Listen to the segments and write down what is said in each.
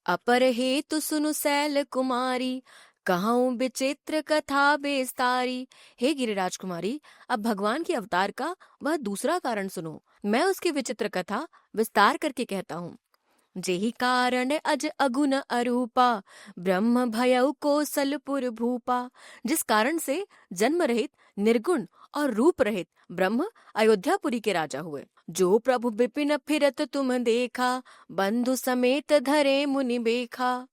अपर हेतु सुनु सैल कुमारी, कहूँ विचित्र कथा बेस्तारी। हे गिरिराज कुमारी, अब भगवान के अवतार का वह दूसरा कारण सुनो। मैं उसकी विचित्र कथा विस्तार करके कहता हूँ। जेहि कारण अज अगुन अरूपा, ब्रह्म भयउ कोसलपुर भूपा। जिस कारण से जन्म रहित, निर्गुण और रूप रहित ब्रह्म अयोध्यापुरी के राजा हुए। जो प्रभु विपिन फिरत तुम देखा, बंधु समेत धरे मुनि बेखा।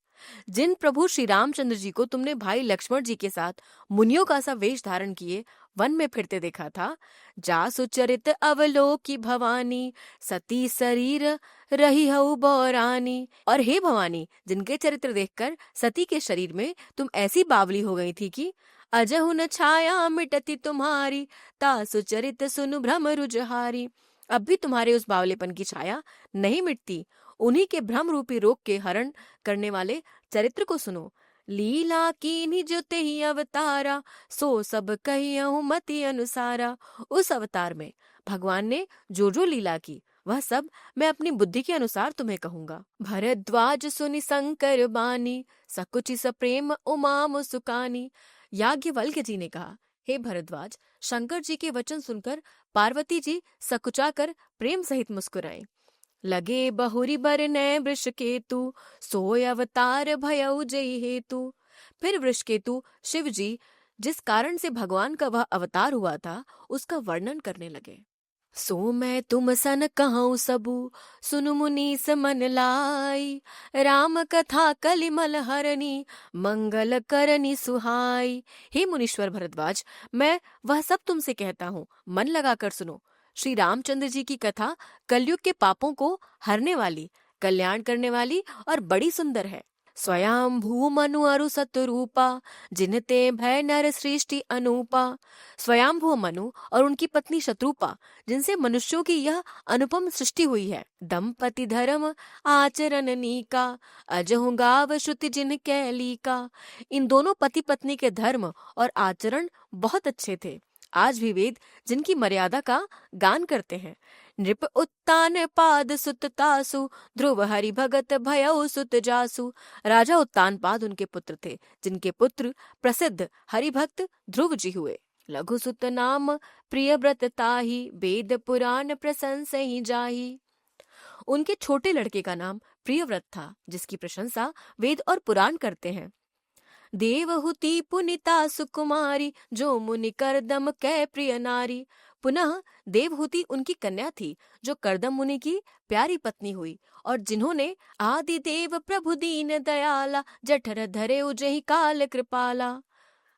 जिन प्रभु श्री रामचंद्र जी को तुमने भाई लक्ष्मण जी के साथ मुनियों का सा वेश धारण किए वन में फिरते देखा था, जासु चरित अवलोकी भवानी, सती शरीर रही हऊ बौरानी। और हे भवानी, जिनके चरित्र देखकर सती के शरीर में तुम ऐसी बावली हो गई थी कि अजहु न छाया मिटती तुम्हारी, तासु चरित सुनु भ्रम रुजहारी। अब भी तुम्हारे उस बावलेपन की छाया नहीं मिटती। उन्हीं के भ्रम रूपी रोग के हरण करने वाले चरित्र को सुनो। लीला कीन्ही जो तेहि अवतारा, सो सब कहियहु मति अनुसारा। उस अवतार में भगवान ने जो जो लीला की, वह सब मैं अपनी बुद्धि के अनुसार तुम्हें कहूंगा। भरद्वाज सुनि शंकर बानी, सकुचि सप्रेम उमा मुसुकानी। याज्ञवल्क्य जी ने कहा, हे भरद्वाज, शंकर जी के वचन सुनकर पार्वती जी सकुचाकर प्रेम सहित मुस्कुराए। लगे बहुरी बर नय वृष केतु, सोय अवतार भयउ जय हेतु। फिर वृष केतु शिव जी जिस कारण से भगवान का वह अवतार हुआ था, उसका वर्णन करने लगे। सो मैं तुम सन कहूँ सबू, सुनु मुनीस मन लाई। राम कथा कलिमल हरनी, मंगल करनी सुहाई। हे मुनीश्वर भरद्वाज, मैं वह सब तुमसे कहता हूँ, मन लगाकर सुनो। श्री रामचंद्र जी की कथा कलयुग के पापों को हरने वाली, कल्याण करने वाली और बड़ी सुंदर है। स्वयंभू मनु अरु सतरूपा, जिनते भय नर सृष्टि अनूपा। स्वयंभू मनु और उनकी पत्नी शत्रुपा, जिनसे मनुष्यों की यह अनुपम सृष्टि हुई है। दंपति धर्म आचरण नीका, अजहु गाव श्रुति जिन कैलिका। इन दोनों पति पत्नी के धर्म और आचरण बहुत अच्छे थे। आज भी वेद जिनकी मर्यादा का गान करते हैं। नृप उत्तान पाद सुत तासु, ध्रुव हरि भगत भयउ सुत जासु। राजा उत्तानपाद उनके पुत्र थे, जिनके पुत्र प्रसिद्ध हरिभक्त ध्रुव जी हुए। लघु सुत नाम प्रिय व्रत ताहि, वेद पुराण प्रशंस ही जाहि। उनके छोटे लड़के का नाम प्रियव्रत था, जिसकी प्रशंसा वेद और पुराण करते हैं। देवहुति पुनिता सुकुमारी, जो मुनि करदम कै प्रिय नारी। पुनः देवहुति उनकी कन्या थी, जो करदम मुनि की प्यारी पत्नी हुई, और जिन्होंने आदि देव प्रभु दीन दयाला, जठर धरे उजहि काल कृपाला।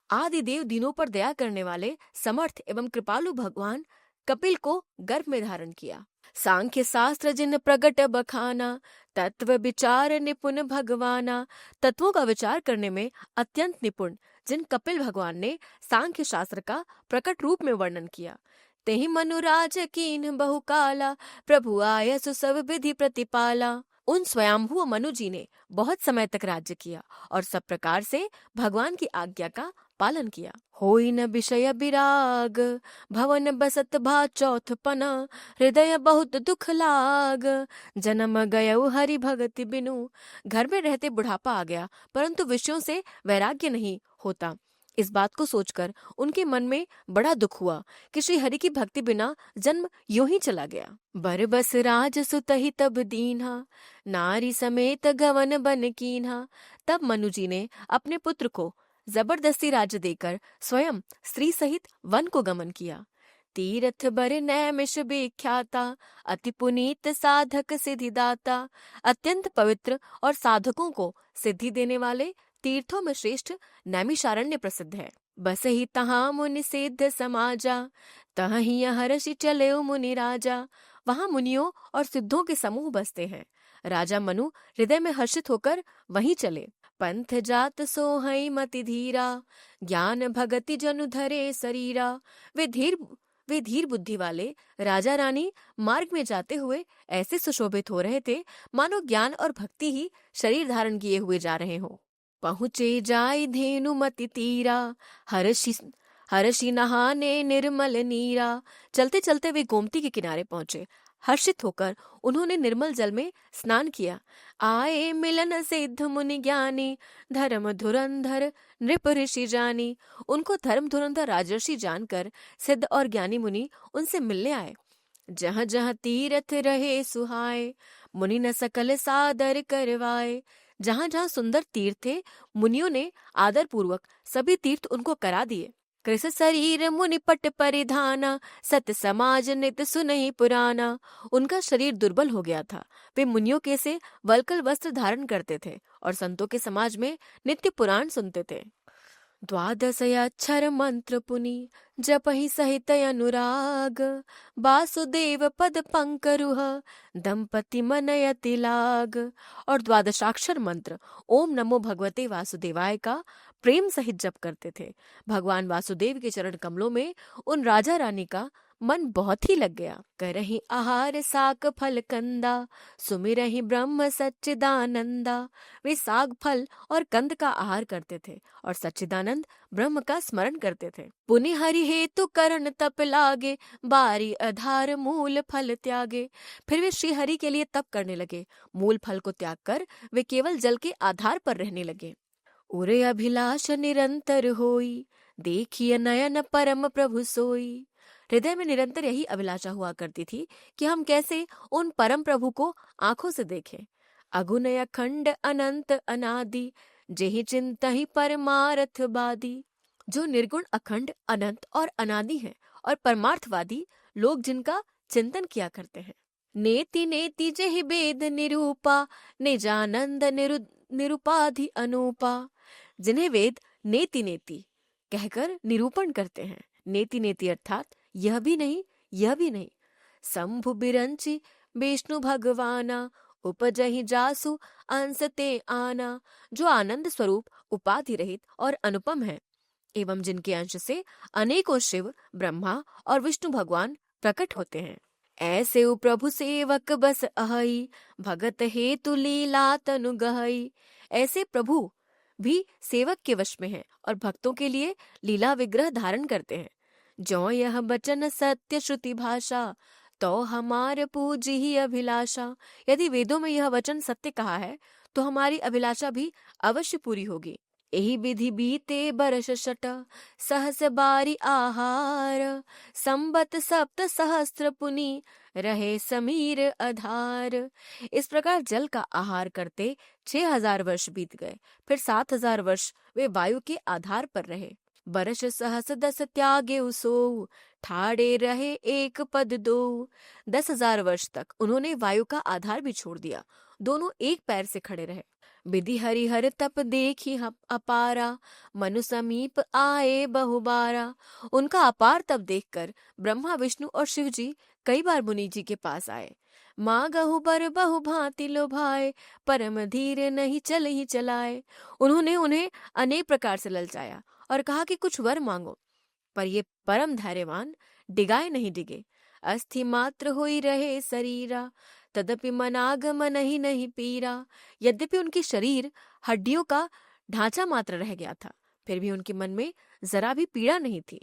आदि देव दीनों पर दया करने वाले समर्थ एवं कृपालु भगवान कपिल को गर्भ में धारण किया। सांख्य शास्त्र जिन प्रगट बखाना, तत्व विचार निपुण भगवाना। तत्वों का विचार करने में अत्यंत निपुण जिन कपिल भगवान ने सांख्य शास्त्र का प्रकट रूप में वर्णन किया। तेहि मनुराज कीन बहुकाला, प्रभु आयसु सब विधि प्रतिपाला। उन स्वयंभू मनु जी ने बहुत समय तक राज्य किया और सब प्रकार से भगवान की आज्ञा का पालन किया। होई न विषय विराग, भवन बसत भा चौथ पना। हृदय बहुत दुख लाग, जन्म गयउ हरि भगति बिनु। घर में रहते बुढ़ापा आ गया, परंतु विषयों से वैराग्य नहीं होता। इस बात को सोचकर उनके मन में बड़ा दुख हुआ कि श्री हरि की भक्ति बिना जन्म यूं ही चला गया। बर बस राज सुतहि तब दीन्हा, नारी समेत गवन बन कीन्हा। तब मनु जी ने अपने पुत्र को जबरदस्ती राज्य देकर स्वयं स्त्री सहित वन को गमन किया। तीर्थ बर नैमिष विख्याता, अति पुनीत साधक सिद्धिदाता। अत्यंत पवित्र और साधकों को सिद्धि देने वाले तीर्थों में श्रेष्ठ नैमिषारण्य प्रसिद्ध है। बस ही तहाँ मुनि सिद्ध समाजा, तहीं हर्षि चले मुनि राजा। वहां मुनियों और सिद्धों के समूह बसते हैं। राजा मनु हृदय में हर्षित होकर वहीं चले। पंथ जात सोहई मति धीरा, ज्ञान भगति जनु धरे शरीरा। वे धीर बुद्धि वाले राजा रानी मार्ग में जाते हुए ऐसे सुशोभित हो रहे थे, मानो ज्ञान और भक्ति ही शरीर धारण किए हुए जा रहे हों। पहुँचे जाय धेनु मति तीरा, हर्षि नहाने निर्मल नीरा। चलते चलते वे गोमती के किनारे पहुंचे। हर्षित होकर उन्होंने निर्मल जल में स्नान किया। आए मिलन सिद्ध मुनि ज्ञानी, धर्म धुरंधर नृप ऋषि जानी। उनको धर्म धुरंधर राजर्षि जानकर सिद्ध और ज्ञानी मुनि उनसे मिलने आए। जहाँ जहाँ तीर्थ रहे सुहाए, मुनि न सकल सादर करवाए। जहाँ जहाँ सुंदर तीर्थ थे, मुनियों ने आदर पूर्वक सभी तीर्थ उनको करा दिए। कृस शरीर मुनि पट परिधाना, सत समाज नित सुनहि पुराना। उनका शरीर दुर्बल हो गया था। वे मुनियों के से वल्कल वस्त्र धारण करते थे और संतों के समाज में नित्य पुराण सुनते थे। द्वादशयाक्षर मंत्र पुनि, जपहि सहित अनुराग। वासुदेव पद पंकरुह, दंपति मनयति लाग। और द्वादशाक्षर मंत्र ओम नमो भगवते वासुदेवाय का प्रेम सहित जप करते थे। भगवान वासुदेव के चरण कमलों में उन राजा रानी का मन बहुत ही लग गया। करहि आहार साक फल कंदा, सुमिरहि ब्रह्म सच्चिदानंदा। वे साग फल और कंद का आहार करते थे और सच्चिदानंद ब्रह्म का स्मरण करते थे। पुनि हरि हेतु करण तप लागे, बारी आधार मूल फल त्यागे। फिर वे श्री हरि के लिए तप करने लगे। मूल फल को त्याग कर वे केवल जल के आधार पर रहने लगे। उरे अभिलाष निरंतर होई, देखिए नयन परम प्रभु सोई। हृदय में निरंतर यही अभिलाषा हुआ करती थी कि हम कैसे उन परम प्रभु को आंखों से देखें। अगुन अखंड अनंत अनादि, जेहि चिंतहि परमार्थ बादी। जो निर्गुण अखंड अनंत और अनादि हैं और परमार्थवादी लोग जिनका चिंतन किया करते हैं। नेति नेति जेहि वेद निरूपा, निजानंद निरुपाधि अनुपा। जिन्हें वेद नेति नेति कहकर निरूपण करते हैं। नेति नेति अर्थात यह भी नहीं, यह भी नहीं। शंभु बिरंची विष्णु भगवाना, उपजहि जासु अंश ते आना। जो आनंद स्वरूप उपाधि रहित और अनुपम है एवं जिनके अंश से अनेकों शिव ब्रह्मा और विष्णु भगवान प्रकट होते हैं। ऐसे उ प्रभु सेवक बस अहई, भगत हेतु लीला तनु गहई। ऐसे प्रभु भी सेवक के वश में हैं और भक्तों के लिए लीला विग्रह धारण करते हैं। जो यह बचन सत्य श्रुति भाषा, तो हमारे पूजी ही अभिलाषा। यदि वेदों में यह वचन सत्य कहा है तो हमारी अभिलाषा भी अवश्य पूरी होगी। यही विधि बीते बरस शट, सहस बारी आहार। संबत सप्त सहस्त्र पुनि, रहे समीर आधार। इस प्रकार जल का आहार करते 6000 वर्ष बीत गए। फिर 7000 वर्ष वे वायु के आधार पर रहे। बरस सहस 10 त्यागे उसो, ठाड़े रहे एक पद दो। 10,000 वर्ष तक उन्होंने वायु का आधार भी छोड़ दिया, दोनों एक पैर से खड़े रहे। विधि हरिहर तप देखी अपारा, मनु समीप आए बहुबारा। उनका अपार तप देखकर ब्रह्मा विष्णु और शिव जी कई बार मुनि जी के पास आए। माँ गहु बर बहु भांति लोभाए, परम धीरे नहीं चल ही चलाए। उन्होंने उन्हें अनेक प्रकार से ललचाया और कहा कि कुछ वर मांगो, पर ये परम धैर्यवान डिगाए नहीं डिगे। अस्थि मात्र होई रहे शरीरा, तदपि मनागम नहीं नहीं पीरा। यद्यपि उनकी शरीर हड्डियों का ढांचा मात्र रह गया था, फिर भी उनके मन में जरा भी पीड़ा नहीं थी।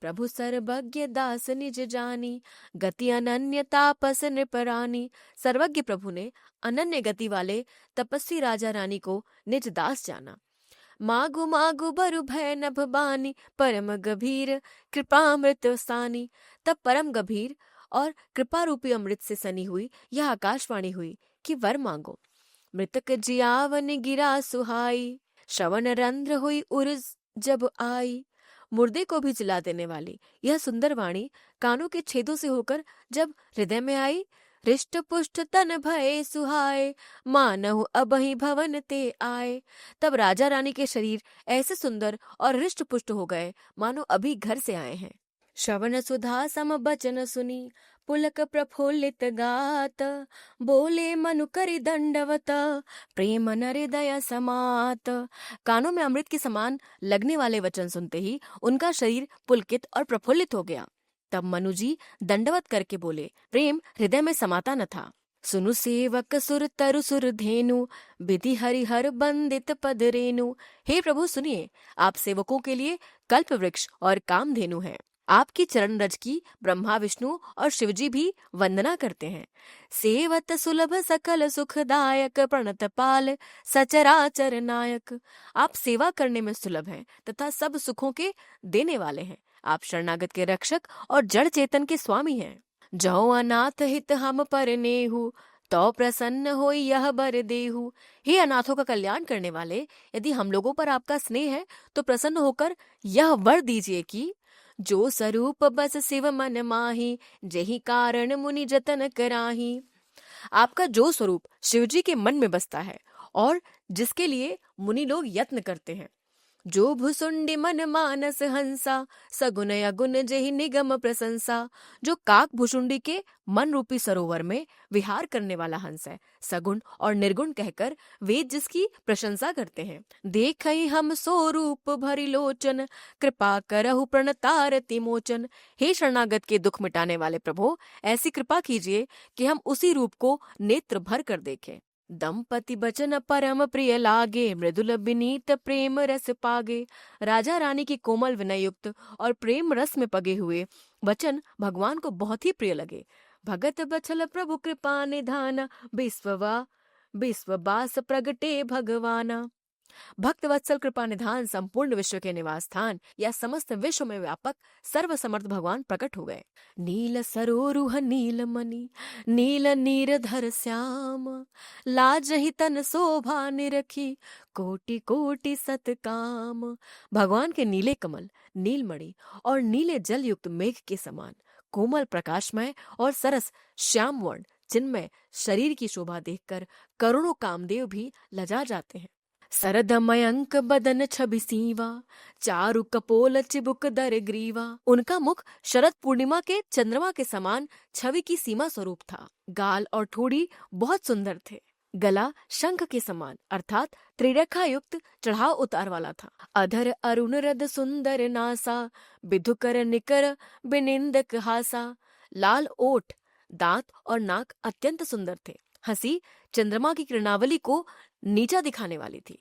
प्रभु सर्वज्ञ दास निज जानी, गति अनन्य तापस नृपरानी। सर्वज्ञ प्रभु ने अनन्य गति वाले तपस्वी राजा रानी को निज दास जाना। मागु मागु बरु भय नभ बानी, परम गभीर कृपामृत सानी। तब परम गंभीर और कृपा रूपी अमृत से सनी हुई यह आकाशवाणी हुई कि वर मांगो। मृतक जियावन गिरा सुहाई, श्रवण रंध्र हुई उर्ज जब आई। मुर्दे को भी जिला देने वाली यह सुंदर वाणी कानों के छेदों से होकर जब हृदय में आई, हृष्ट पुष्ट तन भये सुहाए, मानहु अबहि भवन ते आए। तब राजा रानी के शरीर ऐसे सुंदर और हृष्ट पुष्ट हो गए मानो अभी घर से आए हैं। श्रवण सुधा सम बचन सुनी, पुलक प्रफुल्लित गात। बोले मनु करि दंडवत, प्रेम नर हृदय समात। कानों में अमृत के समान लगने वाले वचन सुनते ही उनका शरीर पुलकित और प्रफुल्लित हो गया। तब मनु जी दंडवत करके बोले, प्रेम हृदय में समाता न था। सुनु सेवक सुर तरु सुर धेनु, विधि हरिहर बंदित पद रेनु। हे प्रभु सुनिए, आप सेवकों के लिए कल्प वृक्ष और कामधेनु हैं। आपकी चरण रज की ब्रह्मा विष्णु और शिवजी भी वंदना करते हैं। सेवत सुलभ सकल सुखदायक, प्रणत पाल सचराचर नायक। आप सेवा करने में सुलभ हैं तथा सब सुखों के देने वाले हैं। आप शरणागत के रक्षक और जड़ चेतन के स्वामी हैं। जौ अनाथ हित हम पर नेहु, तो प्रसन्न होई यह बर देहु। हे अनाथों का कल्याण करने वाले, यदि हम लोगों पर आपका स्नेह है तो प्रसन्न होकर यह वर दीजिए कि जो स्वरूप बस शिव मन माही, जेहि कारण मुनि जतन कराही। आपका जो स्वरूप शिवजी के मन में बसता है और जिसके लिए मुनि लोग यत्न करते हैं। जो भुसुंडी मन मानस हंसा, सगुन अगुन जेहि निगम प्रशंसा। जो काक भुसुंडी के मन रूपी सरोवर में विहार करने वाला हंस है, सगुण और निर्गुण कहकर वेद जिसकी प्रशंसा करते हैं। देखई हम सो रूप भरी लोचन, कृपा करहु प्रणतारति मोचन। हे शरणागत के दुख मिटाने वाले प्रभु, ऐसी कृपा कीजिए कि हम उसी रूप को नेत्र भर कर देखें। दंपति बचन परम प्रिय लागे, मृदुल विनीत प्रेम रस पागे। राजा रानी की कोमल विनय युक्त और प्रेम रस में पगे हुए वचन भगवान को बहुत ही प्रिय लगे। भगत बचल प्रभु कृपा निधान, विश्ववास प्रगटे भगवाना। भक्त वत्सल कृपा निधान संपूर्ण विश्व के निवास स्थान या समस्त विश्व में व्यापक सर्व समर्थ भगवान प्रकट हो गए। नील सरोरुह नील मणि, नील नीरधर श्याम। लाजहि तन शोभा निरखी, कोटि कोटि सतकाम। भगवान के नीले कमल, नीलमणि और नीले जल युक्त मेघ के समान कोमल प्रकाशमय और सरस श्याम वर्ण चिन्मय शरीर की शोभा देखकर करोड़ों कामदेव भी लजा जाते हैं। सरदमयंक बदन छवि सीवा, चारु कपोल चिबुक दर ग्रीवा। उनका मुख शरद पूर्णिमा के चंद्रमा के समान छवि की सीमा स्वरूप था। गाल और ठोड़ी बहुत सुंदर थे। गला शंख के समान अर्थात त्रिरेखा युक्त चढ़ाव उतार वाला था। अधर अरुण रद सुंदर नासा, बिधुकर निकर बिनिंदक हासा। लाल ओठ, दांत और नाक अत्यंत सुंदर थे। हंसी चंद्रमा की किरणावली को नीचा दिखाने वाली थी।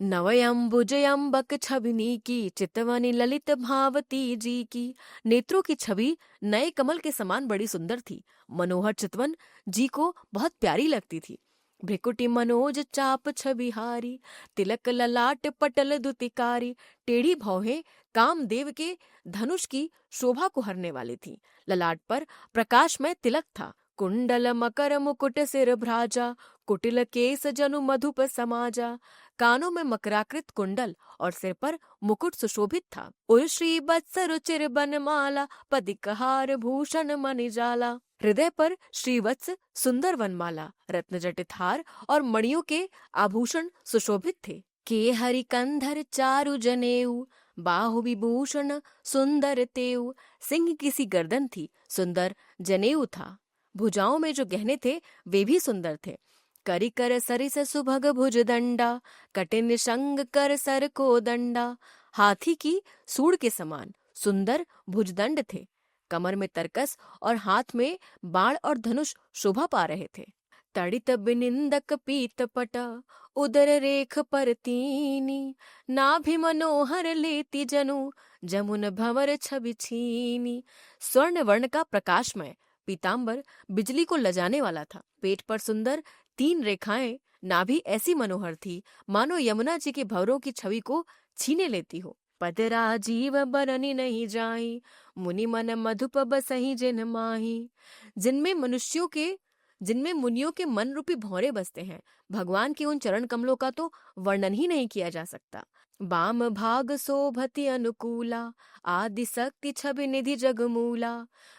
नवयंबुज अम्बक छविनी की, चितवनी ललित भावती जी की। नेत्रों की छवि नए कमल के समान बड़ी सुंदर थी। मनोहर चितवन जी को बहुत प्यारी लगती थी। भ्रिकुटी मनोज चाप छविहारी, तिलक ललाट पटल दुतिकारी। टेढ़ी भौहें कामदेव के धनुष की शोभा को हरने वाली थी। ललाट पर प्रकाशमय तिलक था। कुंडल मकर मुकुट सिर भ्राजा, कुटिल केस जनु मधुप समाजा। कानों में मकराकृत कुंडल और सिर पर मुकुट सुशोभित था। उर्श्री वत्स रुचिर बनमाला, पदिकहार भूषण मणिजाला। हृदय पर श्रीवत्स सुंदर वनमाला, रत्न जटित हार और मणियों के आभूषण सुशोभित थे। के हरि कंधर चारु जनेऊ, बाहु विभूषण सुंदर तेऊ। सिंह किसी गर्दन थी, सुंदर जनेऊ था। भुजाओं में जो गहने थे वे भी सुंदर थे। करी कर सरिस सुभग भुज दंडा, कटिन संग कर सर को दंडा। हाथी की सूंड के समान सुंदर भुजदंड थे। कमर में तरकस और हाथ में बाण और धनुष शोभा पा रहे थे। तड़ित बिनिंदक पीत पटा, उदर रेख पर तीनी। नाभि मनोहर लेती जनु, जमुन भंवर छवि छीनी। स्वर्ण वर्ण का प्रकाशमय पीताम्बर बिजली को लजाने वाला था। पेट पर सुंदर 3 रेखाएं, नाभि ऐसी मनोहर थी मानो यमुना जी के भंवरों की छवि को छीने लेती हो। पद राजीव बरनी नहीं जाई, मुनि मन मधुप बसहि जिन माही। जिनमें मुनियों के मन रूपी भौरे बसते हैं, भगवान के उन चरण कमलों का तो वर्णन ही नहीं किया जा सकता। बाम भाग शोभति अनुकूला, आदि शक्ति छवि निधि जगमूला।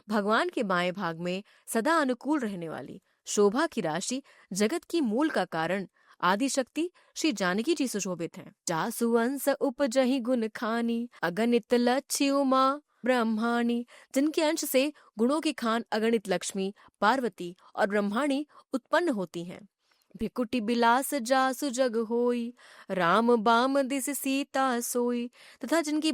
भगवान के बाएं भाग में सदा अनुकूल रहने वाली शोभा की राशि जगत की मूल का कारण आदि शक्ति श्री जानकी जी सुशोभित हैं। जासु अंश उपजहि गुण खानी, अगणित लक्ष्मी उमा ब्रह्माणी। जिनके अंश से गुणों की खान अगणित लक्ष्मी, पार्वती और ब्रह्माणी उत्पन्न होती हैं। भिकुटी बिलास जासु जग होई, राम बाम दिस सीता सोई। तथा जिनकी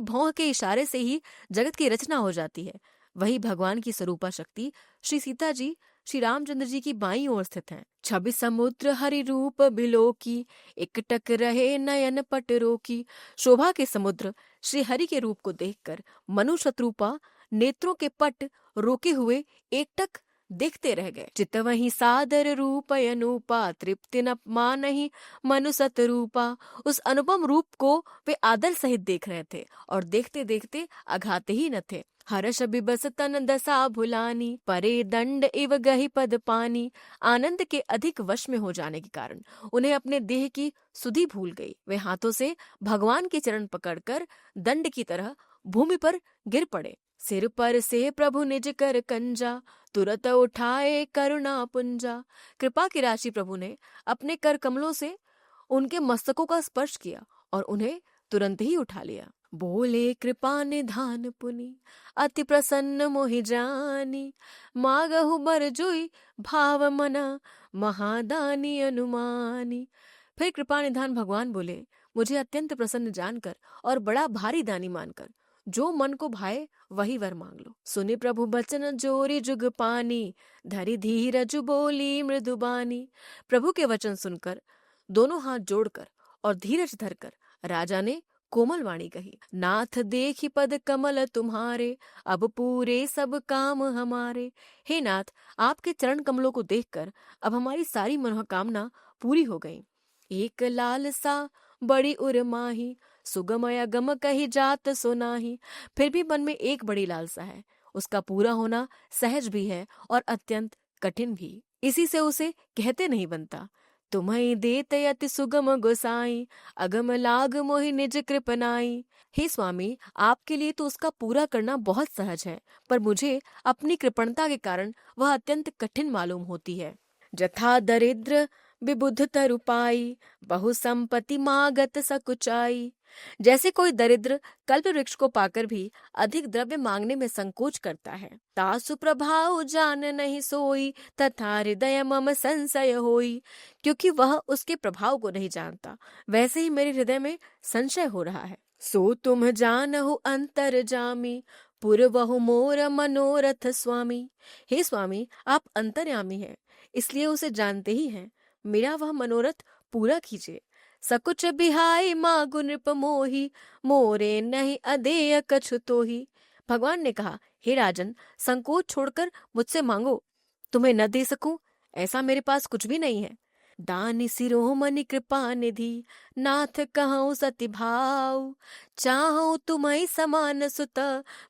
भौं के इशारे से ही जगत की रचना हो जाती है। वही भगवान की स्वरूपा शक्ति श्री सीता जी श्री रामचंद्र जी की बाईं ओर स्थित हैं। छवि समुद्र हरि रूप बिलोकी, एकटक रहे नयन पट रोकी। शोभा के समुद्र श्री हरि के रूप को देखकर मनु शत्रुपा नेत्रों के पट रोके हुए एकटक देखते रह गए। चित वही सादर रूप अनूपा, तृप्ति न मानहि मनु सतरूपा। उस अनुपम रूप को वे आदर सहित देख रहे थे और देखते देखते अघाते ही न थे। हर्ष बिबस तन दशा भुलानी, परे दंड इव गहि पद पानी। आनंद के अधिक वश में हो जाने के कारण उन्हें अपने देह की सुधि भूल गई। वे हाथों से भगवान के चरण पकड़कर दंड की तरह भूमि पर गिर पड़े। सिर पर से प्रभु निज कर कंजा, तुरत उठाए करुणा पुंजा। कृपा की राशि प्रभु ने अपने कर कमलों से उनके मस्तकों का स्पर्श किया और उन्हें तुरंत ही उठा लिया। बोले कृपा निधान पुनि, अति प्रसन्न मोहि जानी। मागहु बर जोई भाव मना, महादानी अनुमानी। फिर कृपा निधान भगवान बोले, मुझे अत्यंत प्रसन्न जानकर और बड़ा भारी दानी मानकर जो मन को भाए वही वर मांग लो। सुनि प्रभु बचन जोरी जुग पानी, धरि धीरज बोली मृदुबानी। प्रभु के वचन सुनकर दोनों हाथ जोड़कर और धीरज धरकर राजा ने कोमल वाणी कही, नाथ देखी पद कमल तुम्हारे, अब पूरे सब काम हमारे। हे नाथ, आपके चरण कमलों को देखकर अब हमारी सारी मनोकामना पूरी हो गई। एक लालसा बड़ी उर्माही, सुगमय अगम कही जात सुनाही। फिर भी मन में एक बड़ी लालसा है, उसका पूरा होना सहज भी है और अत्यंत कठिन भी, इसी से उसे कहते नहीं बनता। तुम्हें देते अति सुगम गोसाई, अगम लाग मोहि निज कृपनाई। हे स्वामी, आपके लिए तो उसका पूरा करना बहुत सहज है, पर मुझे अपनी कृपणता के कारण वह अत्यंत कठिन मालूम होती है। जथा दरिद्र विबुध तरुपाई, बहु संपत्ति मागत सकुचाई। जैसे कोई दरिद्र कल्प वृक्ष को पाकर भी अधिक द्रव्य मांगने में संकोच करता है। तासु प्रभाव जान नहीं सोई, तथा हृदय मम संशय होई। क्योंकि वह उसके प्रभाव को नहीं जानता, वैसे ही मेरे हृदय में संशय हो रहा है। सो तुम जानहु अंतर जामी, पूर्वहु मोर मनोरथ स्वामी। हे स्वामी, आप अंतर्यामी हैं, इसलिए उसे जानते ही हैं। मेरा वह मनोरथ पूरा कीजिए। सकुच बिहाई मागु नृप मोही, मोरे नहीं अदेय कछु तोही। भगवान ने कहा, हे राजन, संकोच छोड़कर मुझसे मांगो, तुम्हें न दे सकूं ऐसा मेरे पास कुछ भी नहीं है। दानि शिरोमणि कृपा निधि, नाथ कहूँ सति भाव। चाहूं तुम्हें समान सुत,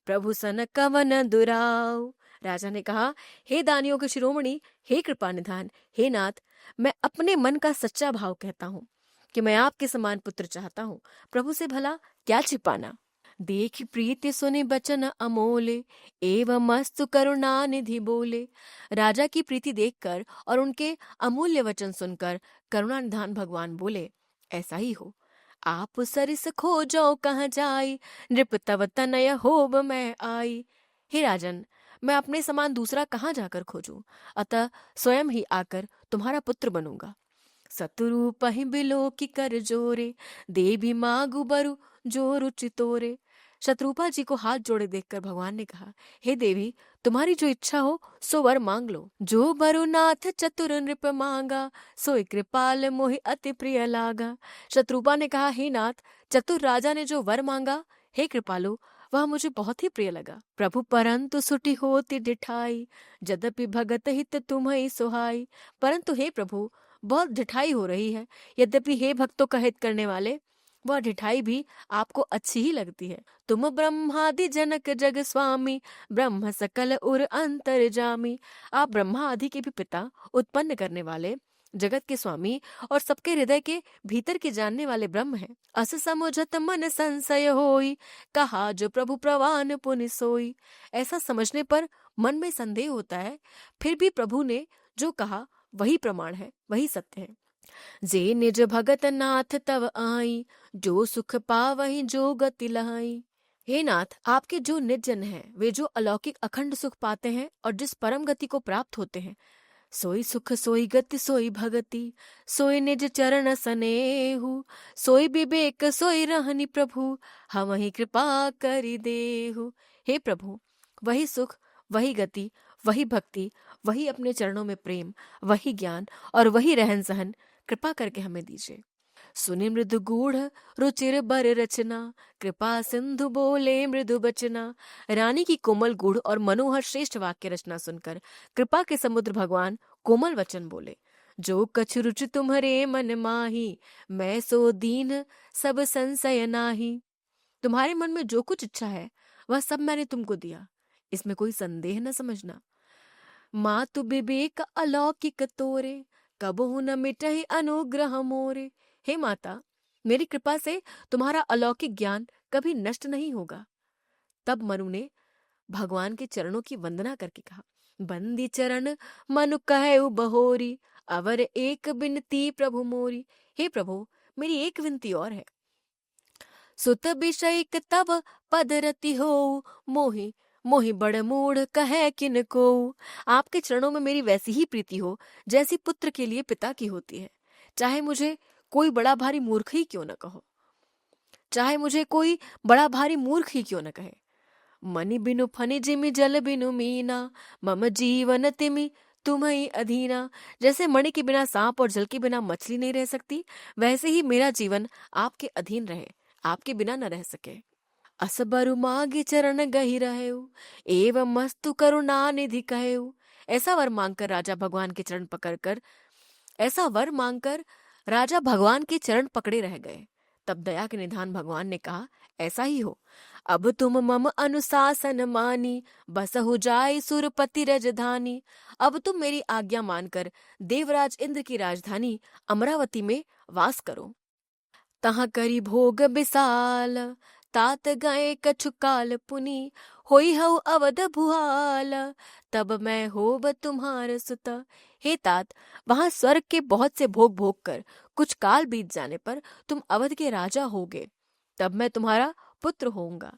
प्रभु सन कवन दुराव। राजा ने कहा, हे दानियों के शिरोमणि, हे कृपा निधान, हे नाथ, मैं अपने मन का सच्चा भाव कहता हूँ कि मैं आपके समान पुत्र चाहता हूँ। प्रभु से भला क्या छिपाना। देख प्रीति सुने बचन अमोले, एवं मस्तु करुणा निधि बोले। राजा की प्रीति देखकर और उनके अमूल्य वचन सुनकर करुणा निधान भगवान बोले, ऐसा ही हो। आप सरिस खोजो कहाँ जाई, नृप तव तनय होब मैं आई। हे राजन, मैं अपने समान दूसरा कहाँ जाकर खोजूं, अतः स्वयं ही आकर तुम्हारा पुत्र बनूंगा। सतुरु पहि बिलो की कर जोरे, देवी मागु बरु जो रुचि तोरे। शत्रुपा जी को हाथ जोड़े देखकर भगवान ने कहा, हे देवी, तुम्हारी जो इच्छा हो सो वर मांग लो। जो बरु नाथ चतुर नृप मांगा, सोई कृपाल मोहि अति प्रिय लागा। शत्रुपा ने कहा, हे नाथ, चतुर राजा ने जो वर मांगा, हे कृपालु, वह मुझे बहुत ही प्रिय लगा। प्रभु परंतु सुटी होती डिठाई, यद्यपि भगत हित तुम्हें सुहाई। परंतु हे प्रभु, बहुत ढिठाई हो रही है। यद्यपि हे भक्तों का हित करने वाले, वह ढिठाई भी आपको अच्छी ही लगती है। तुम ब्रह्मादि जनक जग स्वामी, ब्रह्म सकल उर अंतर जामी। आप ब्रह्मा आदि के भी पिता, उत्पन्न करने वाले, जगत के स्वामी और सबके हृदय के भीतर के जानने वाले ब्रह्म हैं। अस समुझत मन संशय होई, कहा जो प्रभु प्रवान पुनि सोई। ऐसा समझने पर मन में संदेह होता है, फिर भी प्रभु ने जो कहा वही प्रमाण है, वही सत्य है। जे निज भगत नाथ तव आई, जो सुख पावहि जो गति लहाई। हे नाथ, आपके जो निज जन हैं, वे जो अलौकिक अखंड सुख पाते हैं और जिस परम गति को प्राप्त होते हैं, सोई सुख सोई गति सोई भगति, सोई निज चरण सनेहु। सोई विवेक सोई रहनि प्रभु, हमहि कृपा करि देहु। हे प्रभु, वही सुख, वही गति, वही भक्ति, वही अपने चरणों में प्रेम, वही ज्ञान और वही रहन सहन कृपा करके हमें दीजिए। सुनि मृदु गूढ़ रुचिर बर रचना, कृपा सिंधु बोले मृदु बचना। रानी की कोमल गूढ़ और मनोहर श्रेष्ठ वाक्य रचना सुनकर कृपा के समुद्र भगवान कोमल वचन बोले। जो कछ रुचि तुम्हारे मन माही, मैं सो दीन सब संशय नाही। तुम्हारे मन में जो कुछ इच्छा है वह सब मैंने तुमको दिया, इसमें कोई संदेह न समझना। मातु विवेक अलौकिक तोरे, कबहु न मिटहि अनुग्रह मोरे। हे माता, मेरी कृपा से तुम्हारा अलौकिक ज्ञान कभी नष्ट नहीं होगा। तब मनु ने भगवान के चरणों की वंदना करके कहा, बंदी चरण मनु कहउ बहोरी, अवर एक बिनती प्रभु मोरी। हे प्रभु, मेरी एक विनती और है। सुत विषयक तब पद रति हो, मोहि मोहि बड़ मूढ़ कहे किन को। आपके चरणों में मेरी वैसी ही प्रीति हो जैसी पुत्र के लिए पिता की होती है, चाहे मुझे कोई बड़ा भारी मूर्ख ही क्यों न कहो, चाहे मुझे कोई बड़ा भारी मूर्ख ही क्यों न कहे। मनि बिनु फनि जिमि जल बिनु मीना, मम जीवन तिमि तुम्हि अधीना। जैसे मणि के बिना सांप और जल के बिना मछली नहीं रह सकती, वैसे ही मेरा जीवन आपके अधीन रहे, आपके बिना न रह सके। असबरु मागे चरण गहि रहेउ, एवं मस्तु करुणा निधि कहेउ। ऐसा वर मांगकर राजा भगवान के चरण पकड़े रह गए। तब दया के निधान भगवान ने कहा, ऐसा ही हो। अब तुम मम अनुशासन मानी, बसहु जाय सुरपति रजधानी। अब तुम मेरी आज्ञा मानकर देवराज इंद्र की राजधानी अमरावती में वास करो। तहाँ करी भोग विशाल, तात गए कछु काल पुनि, होई हऊ अवध भुआल, तब मैं होब तुम्हार सुता। हे तात, वहां स्वर्ग के बहुत से भोग भोग कर कुछ काल बीत जाने पर तुम अवध के राजा होगे, तब मैं तुम्हारा पुत्र होऊंगा।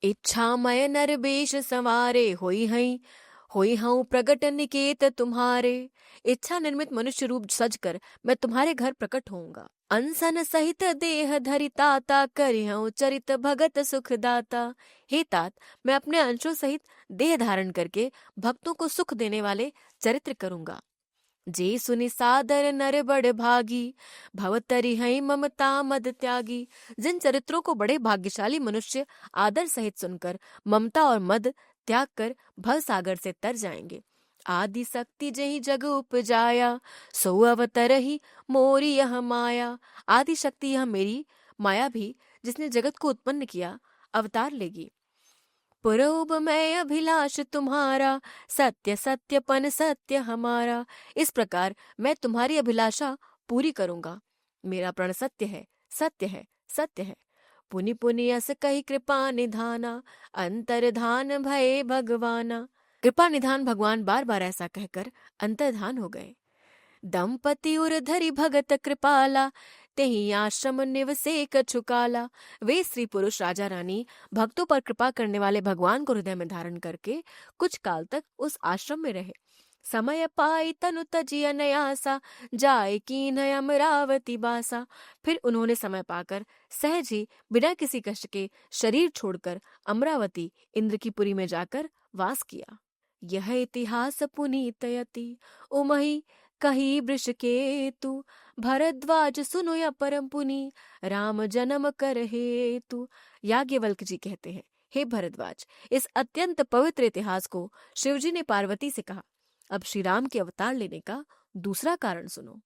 इच्छामय नर बेश संवारे, होई हूँ प्रगट निकेत तुम्हारे। इच्छा निर्मित मनुष्य रूप सजकर मैं तुम्हारे घर प्रकट होऊंगा। अनसन सहित देह धरि ताता, करिहूँ चरित भगत सुखदाता। हे तात, मैं अपने अंशों सहित देह धारण करके भक्तों को सुख देने वाले चरित्र करूंगा। जे सुनि सादर नर बड़ भागी, भवतरि हई ममता मद त्यागी। जिन चरित्रों को बड़े भाग्यशाली मनुष्य आदर सहित सुनकर ममता और मद त्याग कर भव सागर से तर जाएंगे। आदि शक्ति जही जग उपजाया, सो अवतरहि मोरी यह माया। आदि शक्ति यह मेरी माया भी, जिसने जगत को उत्पन्न किया, अवतार लेगी। पुरोब मैं अभिलाष तुम्हारा, सत्य सत्यपन सत्य हमारा। इस प्रकार मैं तुम्हारी अभिलाषा पूरी करूंगा। मेरा प्रण सत्य है, सत्य है, सत्य है। पुनि पुनि अस कही कृपा निधाना, अंतर्धान भये भगवाना। कृपा निधान भगवान बार बार ऐसा कहकर अंतर्धान हो गए। दंपति उर धरि भगत कृपाला, तेहि आश्रम निवसे कछु काला। वे स्त्री पुरुष राजा रानी भक्तों पर कृपा करने वाले भगवान को हृदय में धारण करके कुछ काल तक उस आश्रम में रहे। समय पाई तनु तजी अनयासा, जाय कीन अमरावती बासा। फिर उन्होंने समय पाकर सहज ही बिना किसी कष्ट के शरीर छोड़कर अमरावती इंद्र की पुरी में जाकर वास किया। यह इतिहास पुनीतयति, उमहि कही वृष केतु। भरद्वाज सुनो या परम पुनि, राम जन्म कर हेतु। याज्ञवल्क्य जी कहते हैं, हे भरद्वाज, इस अत्यंत पवित्र इतिहास को शिवजी ने पार्वती से कहा। अब श्री राम के अवतार लेने का दूसरा कारण सुनो।